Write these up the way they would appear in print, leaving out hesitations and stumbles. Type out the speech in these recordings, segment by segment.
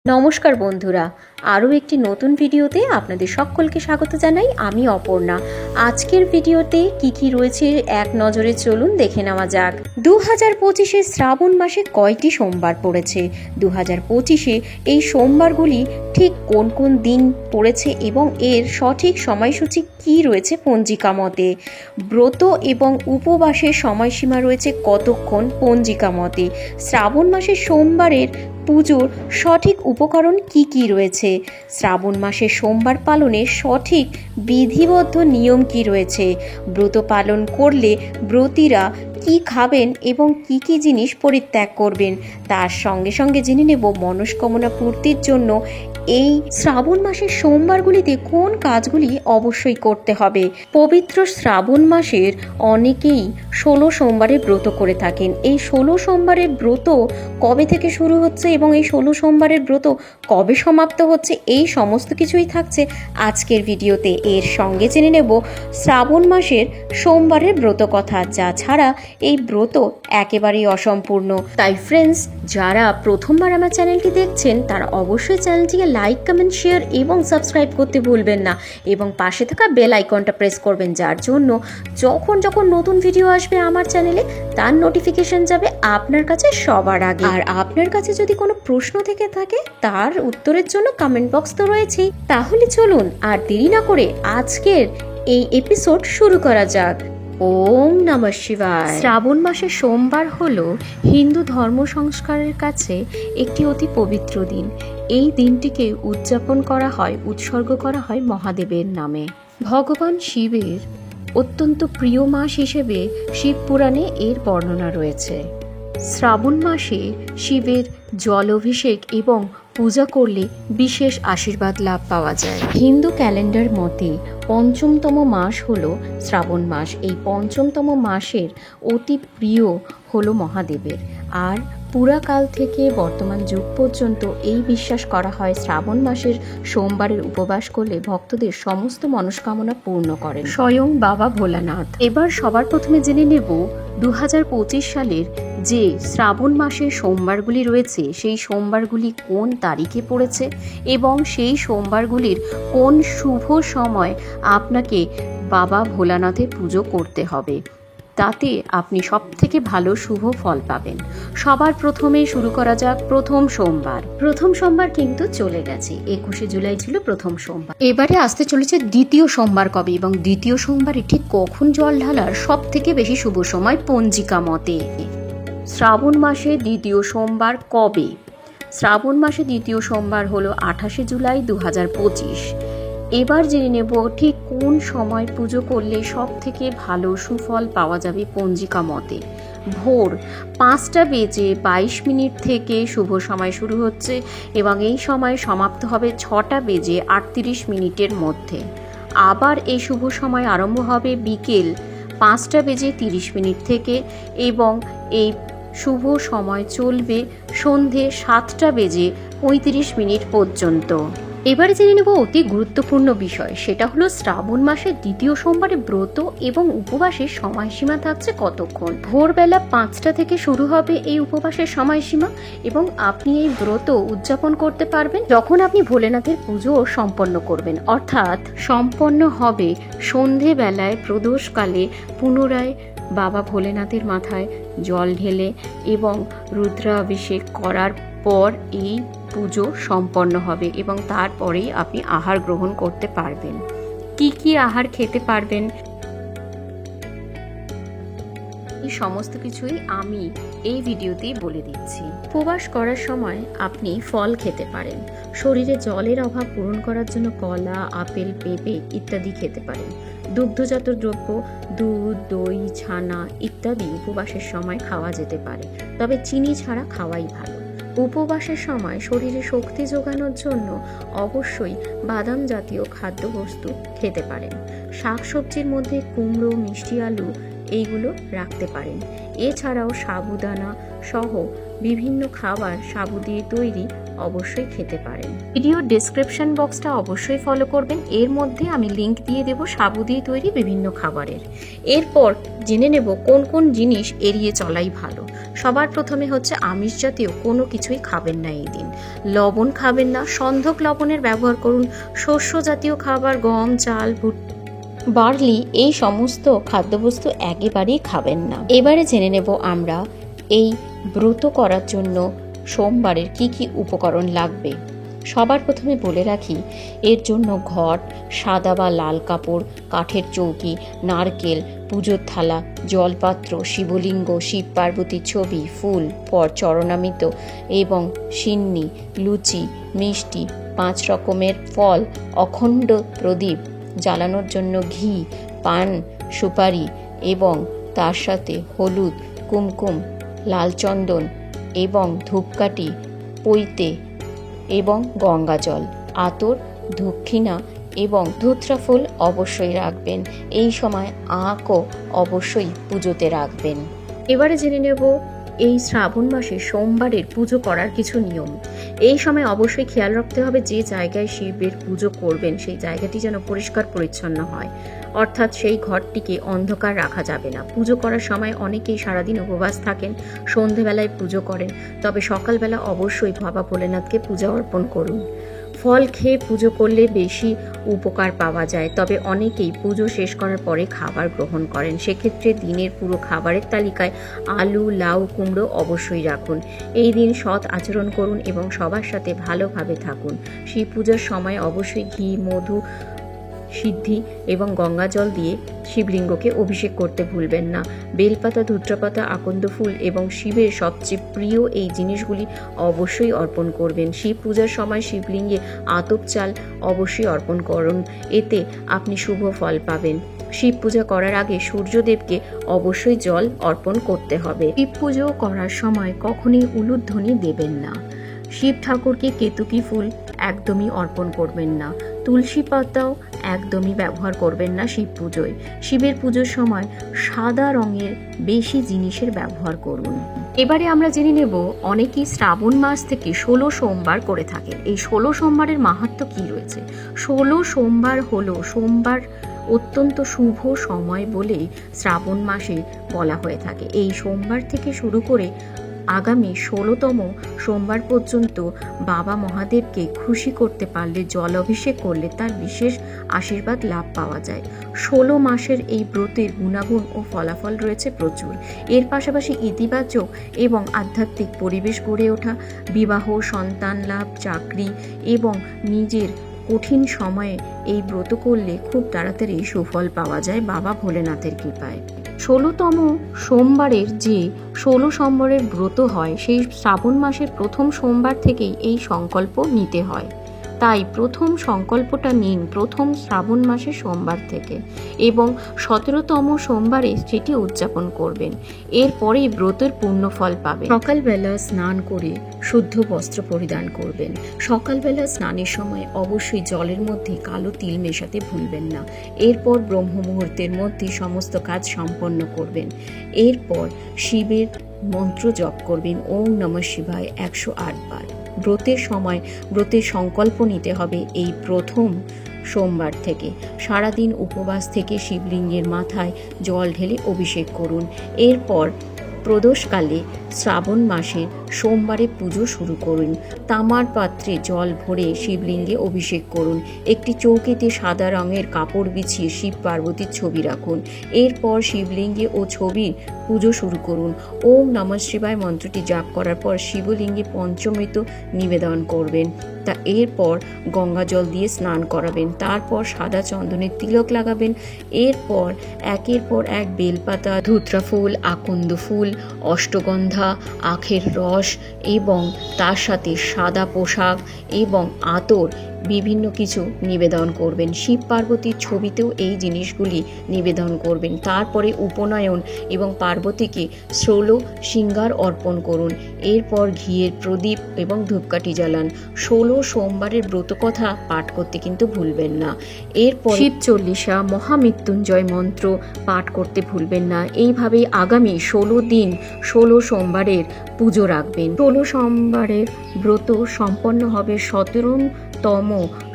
নমস্কার বন্ধুরা, আরও একটি নতুন ভিডিওতে আপনাদের সকলকে স্বাগত জানাই। আমি অপর্ণা। আজকের ভিডিওতে কি রয়েছে এক নজরে চলুন দেখে নেওয়া যাক। 2025-এ শ্রাবণ মাসে কয়টি সোমবার পড়েছে? 2025-এ এই সোমবারগুলি ঠিক কোন কোন দিন পড়েছে এবং এর সঠিক সময়সূচি কি রয়েছে পঞ্জিকা মতে? ব্রত এবং উপবাসের সময়সীমা রয়েছে কতক্ষণ পঞ্জিকা মতে? শ্রাবণ মাসের সোমবারের পুজোর সঠিক উপকরণ কি রয়েছে? শ্রাবণ মাসে সোমবার পালনের সঠিক বিধিবদ্ধ নিয়ম কি রয়েছে? ব্রত পালন করলে ব্রতীরা কি খাবেন এবং কি জিনিস পরিত্যাগ করবেন? তার সঙ্গে সঙ্গে জেনে নেব মনস্কামনা পূর্তির জন্য এই শ্রাবণ মাসের সোমবারগুলিতে কোন কাজগুলি অবশ্যই করতে হবে। পবিত্র শ্রাবণ মাসের অনেকেই 16 সোমবারের ব্রত করে থাকেন। এই 16 সোমবারের ব্রত কবে থেকে শুরু হচ্ছে এবং এই 16 সোমবারের ব্রত কবে সমাপ্ত হচ্ছে, এই সমস্ত কিছুই থাকছে আজকের ভিডিওতে। এর সঙ্গে জেনে নেব শ্রাবণ মাসের সোমবারের ব্রত কথা, যা ছাড়া এই ব্রত একেবারেই অসম্পূর্ণ। তাই ফ্রেন্ডস, যারা প্রথমবার আমার চ্যানেলটি দেখছেন তারা অবশ্যই চ্যানেলটিকে লাইক, কমেন্ট, শেয়ার এবং সাবস্ক্রাইব করতে ভুলবেন না এবং পাশে থাকা বেল আইকনটা প্রেস করবেন, যার জন্য যখন নতুন ভিডিও আসবে আমার চ্যানেলে তার নোটিফিকেশন যাবে আপনার কাছে সবার আগে। আর আপনার কাছে যদি কোনো প্রশ্ন থেকে থাকে তার উত্তরের জন্য কমেন্ট বক্স তো রয়েছেই। তাহলে চলুন আর দেরি না করে আজকের এই এপিসোড শুরু করা যাক। ওম নমঃ শিবায়। শ্রাবণ মাসের সোমবার হলো হিন্দু ধর্ম সংস্কারের কাছে একটি অতি পবিত্র দিন। এই দিনটিকে উৎসর্গ করা হয় মহাদেবের নামে। ভগবান শিবের অত্যন্ত প্রিয় মাস হিসেবে শিব পুরাণে এর বর্ণনা রয়েছে। শ্রাবণ মাসে শিবের জল অভিষেক এবং পূজা করলে বিশেষ আশীর্বাদ লাভ পাওয়া যায়। হিন্দু ক্যালেন্ডার মতে পঞ্চমতম মাস হলো শ্রাবণ মাস। এই পঞ্চমতম মাসের অতি প্রিয় হলো মহাদেবের। আর পুরাকাল থেকে বর্তমান যুগ পর্যন্ত এই বিশ্বাস করা হয় শ্রাবণ মাসের সোমবারের উপবাস করলে ভক্তদের সমস্ত মনস্কামনা পূর্ণ করেন স্বয়ং বাবা ভোলানাথ। এবার সবার প্রথমে জেনে নেব 2025 সালের যে শ্রাবণ মাসের সোমবারগুলি রয়েছে সেই সোমবারগুলি কোন তারিখে পড়েছে এবং সেই সোমবারগুলির কোন শুভ সময় আপনাকে বাবা ভোলানাথের পুজো করতে হবে, তাতে আপনি সব থেকে ভালো শুভ ফল পাবেন। সবার প্রথমে শুরু করা যাক প্রথম সোমবার কিন্তু চলে গেছে, 21শে জুলাই ছিল প্রথম সোমবার। এবারে আসতে চলেছে দ্বিতীয় সোমবার কবে এবং দ্বিতীয় সোমবারে ঠিক কখন জল ঢালার সব থেকে বেশি শুভ সময় পঞ্জিকা মতে। শ্রাবণ মাসে দ্বিতীয় সোমবার কবে? শ্রাবণ মাসে দ্বিতীয় সোমবার হলো 28শে জুলাই 2025। এবার জেনে নেব ঠিক কোন সময় পুজো করলে সব থেকে ভালো সুফল পাওয়া যাবে পঞ্জিকা মতে। ভোর 5:22 থেকে শুভ সময় শুরু হচ্ছে এবং এই সময় সমাপ্ত হবে 6:38 মধ্যে। আবার এই শুভ সময় আরম্ভ হবে বিকেল 5:30 থেকে এবং এই শুভ সময় চলবে সন্ধে 7:35 পর্যন্ত। এবারে জেনে নেব অতি গুরুত্বপূর্ণ বিষয়, সেটা হলো শ্রাবণ মাসের দ্বিতীয় সোমবারে ব্রত এবং উপবাসের সময়সীমা থাকছে কতক্ষণ। ভোরবেলা 5টা থেকে শুরু হবে এই উপবাসের সময়সীমা এবং আপনি এই ব্রত উদযাপন করতে পারবেন যখন আপনি ভোলেনাথের পুজো সম্পন্ন করবেন, অর্থাৎ সম্পন্ন হবে সন্ধেবেলায় প্রদোষকালে পুনরায় বাবা ভোলেনাথের মাথায় জল ঢেলে এবং রুদ্রাভিষেক করার পর এই পুজো সম্পন্ন হবে এবং তারপরেই আপনি আহার গ্রহণ করতে পারবেন। কি আহার খেতে পারবেন এই সমস্ত কিছুই আমি এই ভিডিওতেই বলে দিচ্ছি। উপবাস করার সময় আপনি ফল খেতে পারেন। শরীরে জলের অভাব পূরণ করার জন্য কলা, আপেল, পেঁপে ইত্যাদি খেতে পারেন। দুগ্ধজাত দ্রব্য, দুধ, দই, ছানা ইত্যাদি উপবাসের সময় খাওয়া যেতে পারে, তবে চিনি ছাড়া খাওয়াই ভালো। উপবাসের সময় শরীরে শক্তি যোগানোর জন্য অবশ্যই বাদাম জাতীয় খাদ্যবস্তু খেতে পারেন। শাকসবজির মধ্যে কুমড়ো, মিষ্টি আলু এইগুলো রাখতে পারেন। এছাড়াও সাবুদানা সহ বিভিন্ন খাবার সাবু দিয়ে তৈরি অবশ্যই খেতে পারেন। ভিডিও ডেসক্রিপশন বক্সটা অবশ্যই ফলো করবেন, এর মধ্যে আমি লিংক দিয়ে দেব সাবু দিয়ে তৈরি বিভিন্ন খাবারের। এরপর জেনে নেব কোন কোন জিনিস এড়িয়ে চলাই ভালো। সবার প্রথমে হচ্ছে আমিষ জাতীয় কোনো কিছুই খাবেন না এই দিন। লবণ খাবেন না, সন্ধক লবণের ব্যবহার করুন। শস্য জাতীয় খাবার, গম, চাল, বার্লি, এই সমস্ত খাদ্যবস্তু একেবারেই খাবেন না। এবারে জেনে নেব আমরা এই ব্রত করার জন্য সোমবারের কি কি উপকরণ লাগবে। সবার প্রথমে বলে রাখি, এর জন্য ঘট, সাদা বা লাল কাপড়, কাঠের চৌকি, নারকেল, পুজোর থালা, জলপাত্র, শিবলিঙ্গ, শিব পার্বতীর ছবি, ফুল, চরণামৃত এবং সিন্নি, লুচি, মিষ্টি, 5 রকমের ফল, অখণ্ড প্রদীপ, জ্বালানোর জন্য ঘি, পান, সুপারি এবং তার সাথে হলুদ, কুমকুম, লাল চন্দন এবং ধূপকাঠি, পৈতে এবং গঙ্গা জল, আতর, দক্ষিণা এবং ধুত্রা ফুল অবশ্যই রাখবেন। এই সময় আঁকও অবশ্যই পুজোতে রাখবেন। এবারে জেনে নেব এই শ্রাবণ মাসে সোমবারের পুজো করার কিছু নিয়ম। এই সময় অবশ্যই খেয়াল রাখতে হবে যে জায়গায় শিবের পুজো করবেন সেই জায়গাটি যেন পরিষ্কার পরিচ্ছন্ন হয়, অর্থাৎ সেই ঘরটিকে অন্ধকার রাখা যাবে না। পুজো করার সময় অনেকেই সারাদিন উপবাস থাকেন, সন্ধেবেলায় পুজো করেন, তবে সকালবেলা অবশ্যই বাবা ভোলেনাথকে পূজা অর্পণ করুন। ফল খেয়ে পুজো করলে বেশি উপকার পাওয়া যায়, তবে অনেকেই পুজো শেষ করার পরে খাবার গ্রহণ করেন। সেক্ষেত্রে দিনের পুরো খাবারের তালিকায় আলু, লাউ, কুমড়ো অবশ্যই রাখুন। এই দিন সৎ আচরণ করুন এবং সবার সাথে ভালোভাবে থাকুন। শিব পূজার সময় অবশ্যই ঘি, মধু, সিদ্ধি এবং গঙ্গা জল দিয়ে শিবলিঙ্গকে অভিষেক করতে ভুলবেন না। বেলপাতা, ধূত্রপাতা, আকন্দ ফুল এবং শিবের সবচেয়ে প্রিয় এই জিনিসগুলি অবশ্যই অর্পণ করবেন। শিব পূজার সময় শিবলিঙ্গে আতপ চাল অবশ্যই অর্পণ করুন, এতে আপনি শুভ ফল পাবেন। শিব পূজা করার আগে সূর্যদেবকে অবশ্যই জল অর্পণ করতে হবে। শিব পুজো করার সময় কখনোই উলুধ্বনি দেবেন না। শিব ঠাকুরকে কেতুকী ফুল একদমই অর্পণ করবেন না। তুলসী পাতাও একদমই ব্যবহার করবেন না শিব পুজোয়। শিবের পুজোর সময় সাদা রঙের বেশি জিনিসের ব্যবহার করুন। এবারে আমরা জেনে নেব, অনেকেই শ্রাবণ মাস থেকে 16 সোমবার করে থাকেন। এই 16 সোমবারের মাহাত্ম্য কি রয়েছে? 16 সোমবার হলো সোমবার অত্যন্ত শুভ সময় বলে শ্রাবণ মাসে বলা হয়ে থাকে। এই সোমবার থেকে শুরু করে আগামী 16তম সোমবার পর্যন্ত বাবা মহাদেবকে খুশি করতে পারলে, জল অভিষেক করলে তার বিশেষ আশীর্বাদ লাভ পাওয়া যায়। 16 মাসের এই ব্রতের গুণাগুণ ও ফলাফল রয়েছে প্রচুর। এর পাশাপাশি ইতিবাচক এবং আধ্যাত্মিক পরিবেশ গড়ে ওঠা, বিবাহ, সন্তান লাভ, চাকরি এবং নিজের কঠিন সময়ে এই ব্রত করলে খুব তাড়াতাড়ি সুফল পাওয়া যায় বাবা ভোলেনাথের কৃপায়। 16তম সোমবারের যে 16 সোমবারের ব্রত হয়, সেই শ্রাবণ মাসের প্রথম সোমবার থেকেই এই সংকল্প নিতে হয়। তাই প্রথম সংকল্পটা নিন প্রথম শ্রাবণ মাসের সোমবার থেকে এবং 17তম সোমবারে সেটি উদযাপন করবেন। এরপরে ব্রতের পূর্ণ ফল পাবেন। সকালবেলা স্নান করে শুদ্ধ বস্ত্র পরিধান করবেন। সকালবেলা স্নানের সময় অবশ্যই জলের মধ্যে কালো তিল মেশাতে ভুলবেন না। এরপর ব্রহ্ম মুহূর্তের মধ্যে সমস্ত কাজ সম্পন্ন করবেন। এরপর শিবের মন্ত্র জপ করবেন, ওম নমঃ শিবায় 108 বার। ব্রতের সময় ব্রতের সংকল্প নিতে হবে এই প্রথম সোমবার থেকে। সারাদিন উপবাস থেকে শিবলিঙ্গের মাথায় জল ঢেলে অভিষেক করুন। এরপর প্রদোষকালে শ্রাবণ মাসের সোমবারে পুজো শুরু করুন। তামার পাত্রে জল ভরে শিবলিঙ্গে অভিষেক করুন। একটি চৌকিতে সাদা রঙের কাপড় বিছিয়ে শিব পার্বতীর ছবি রাখুন। এরপর শিবলিঙ্গে ও ছবির পুজো শুরু করুন। ওম নমঃ শিবায় মন্ত্রটি জাপ করার পর শিবলিঙ্গে পঞ্চমৃত নিবেদন করবেন। তা এরপর গঙ্গা জল দিয়ে স্নান করাবেন। তারপর সাদা চন্দনের তিলক লাগাবেন। এরপর একের পর এক বেলপাতা, ধূত্রা ফুল, আকন্দ ফুল, অষ্টগন্ধা, আখের রস এবং তার সাথে সাদা পোশাক এবং আতর বিভিন্ন কিছু নিবেদন করবেন। শিব পার্বতীর ছবিতেও এই জিনিসগুলি নিবেদন করবেন। তারপরে উপনয়ন এবং পার্বতীকে 16 সিঙ্গার অর্পণ করুন। এরপর ঘিয়ের প্রদীপ এবং ধূপকাঠি জ্বালান। 16 সোমবারের ব্রতকথা পাঠ করতে কিন্তু ভুলবেন না। এরপর শিব চল্লিশা, মহামৃত্যুঞ্জয় মন্ত্র পাঠ করতে ভুলবেন না। এইভাবেই আগামী 16 দিন 16 সোমবারের পুজো রাখবেন। 16 সোমবারের ব্রত সম্পন্ন হবে 17তম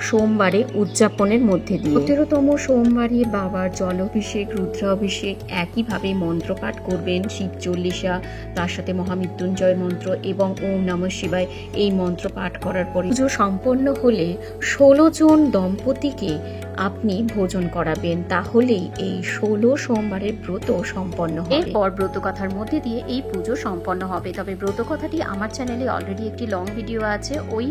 সোমবারে উদযাপনের মধ্যে দিয়ে 17তম সোমবারে বাবার জলাভিষেক, রুদ্রাভিষেক, একইভাবে মন্ত্রপাঠ করবেন, শিব চল্লিশা, তার সাথে মহামৃত্যুঞ্জয় মন্ত্র এবং ওম নমঃ শিবায় এই মন্ত্র পাঠ করার পরে পুজো সম্পন্ন হলে 16 জন দম্পতিকে আপনি ভোজন করাবেন, তাহলেই এই 16 সোমবারের ব্রত সম্পন্ন হবে। এরপর ব্রতকথার মধ্যে দিয়ে এই পুজো সম্পন্ন হবে। তবে ব্রতকথাটি আমার চ্যানেলে অলরেডি একটি লং ভিডিও আছে, ওই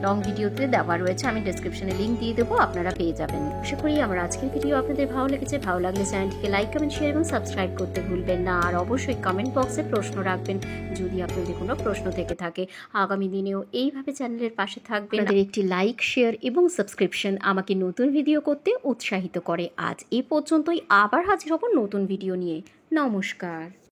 লং ভিডিওতে দেওয়া রয়েছে, আমি ডেসক্রিপশনে লিংক দিয়ে দেবো, আপনারা পেয়ে যাবেন। আশা করি আমার আজকের ভিডিও আপনাদের ভালো লেগেছে। ভালো লাগলে চ্যানেলটিকে লাইক, কমেন্ট, শেয়ার এবং সাবস্ক্রাইব করতে ভুলবেন না। আর অবশ্যই কমেন্ট বক্সে প্রশ্ন রাখবেন যদি আপনাদের কোনো প্রশ্ন থেকে থাকে। আগামী দিনেও এইভাবে চ্যানেলের পাশে থাকবেন। আপনাদের একটি লাইক, শেয়ার এবং সাবস্ক্রিপশন আমাকে নতুন ভিডিও করতে উৎসাহিত করে। আজ এই পর্যন্তই, আবার হাজির হব নতুন ভিডিও নিয়ে। নমস্কার।